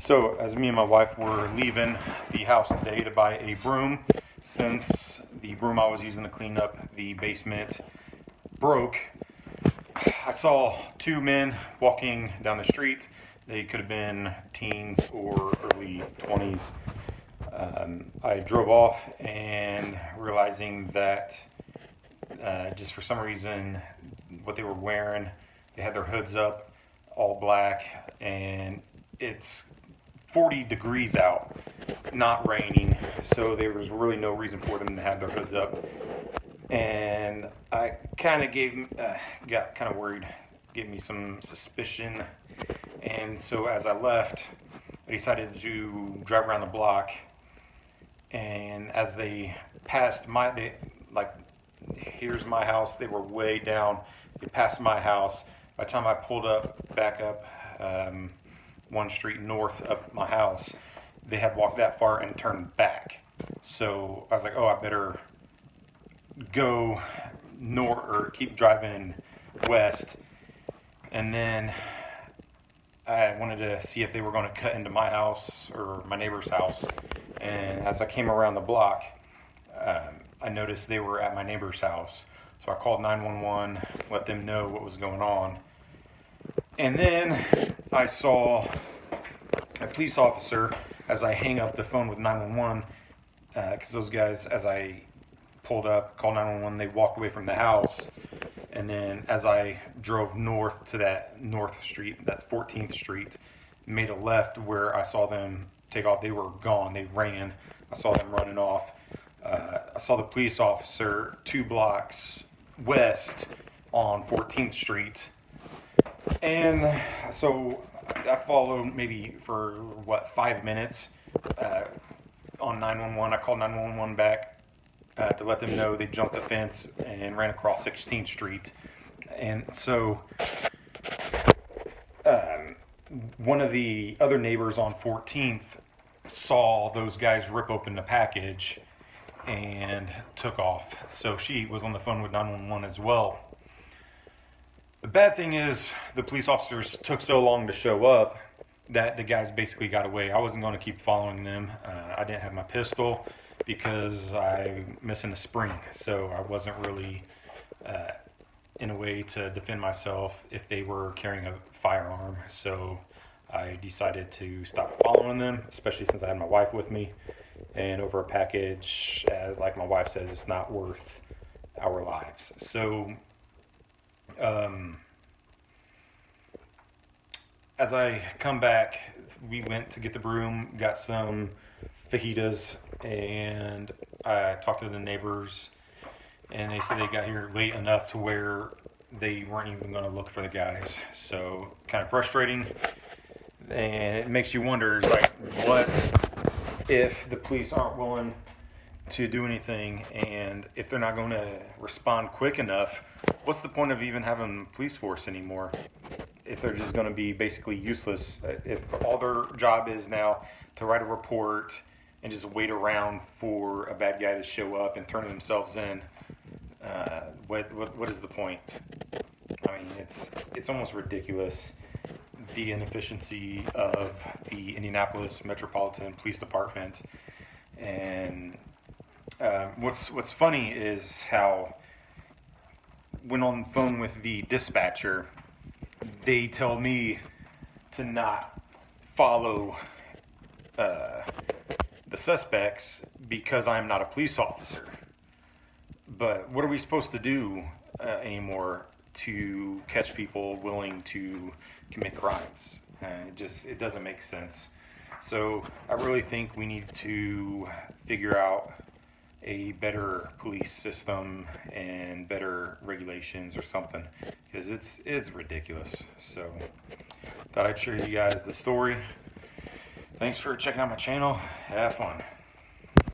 So, as me and my wife were leaving the house today to buy a broom, since the broom I was using to clean up the basement broke, I saw two men walking down the street. They could have been teens or early 20s. I drove off and realizing that just for some reason what they were wearing, they had their hoods up, all black, and it's 40 degrees out, not raining, so there was really no reason for them to have their hoods up. And I kind of got kind of worried, gave me some suspicion. And so as I left, I decided to drive around the block. And as they passed here's my house, they were way down. They passed my house. By the time I pulled back up one street north of my house, they had walked that far and turned back. So I was like, oh, I better go north or keep driving west. And then I wanted to see if they were going to cut into my house or my neighbor's house. And as I came around the block, I noticed they were at my neighbor's house. So I called 911, let them know what was going on. And then I saw a police officer as I hang up the phone with 911, because those guys, as I pulled up, called 911, they walked away from the house. And then as I drove north to that north street, that's 14th Street, made a left where I saw them take off. They were gone. They ran. I saw them running off. I saw the police officer 2 blocks west on 14th Street. And so I followed maybe for 5 minutes on 911. I called 911 back to let them know they jumped the fence and ran across 16th Street. And so one of the other neighbors on 14th saw those guys rip open the package and took off. So she was on the phone with 911 as well. The bad thing is the police officers took so long to show up that the guys basically got away. I wasn't going to keep following them. I didn't have my pistol because I'm missing a spring, so I wasn't really in a way to defend myself if they were carrying a firearm. So I decided to stop following them, especially since I had my wife with me. And over a package, like my wife says, it's not worth our lives. So as I come back, we went to get the broom, got some fajitas, and I talked to the neighbors, and they said they got here late enough to where they weren't even going to look for the guys. So kind of frustrating, and it makes you wonder, like, what if the police aren't willing to do anything, and if they're not going to respond quick enough, what's the point of even having a police force anymore if they're just going to be basically useless? If all their job is now to write a report and just wait around for a bad guy to show up and turn themselves in, what is the point? I mean, it's almost ridiculous, the inefficiency of the Indianapolis Metropolitan Police Department. And what's funny is how when on the phone with the dispatcher, they tell me to not follow the suspects because I'm not a police officer. But what are we supposed to do anymore to catch people willing to commit crimes? It doesn't make sense. So I really think we need to figure out a better police system and better regulations or something, because it's ridiculous. So thought I'd share you guys the story. Thanks for checking out my channel. Have fun.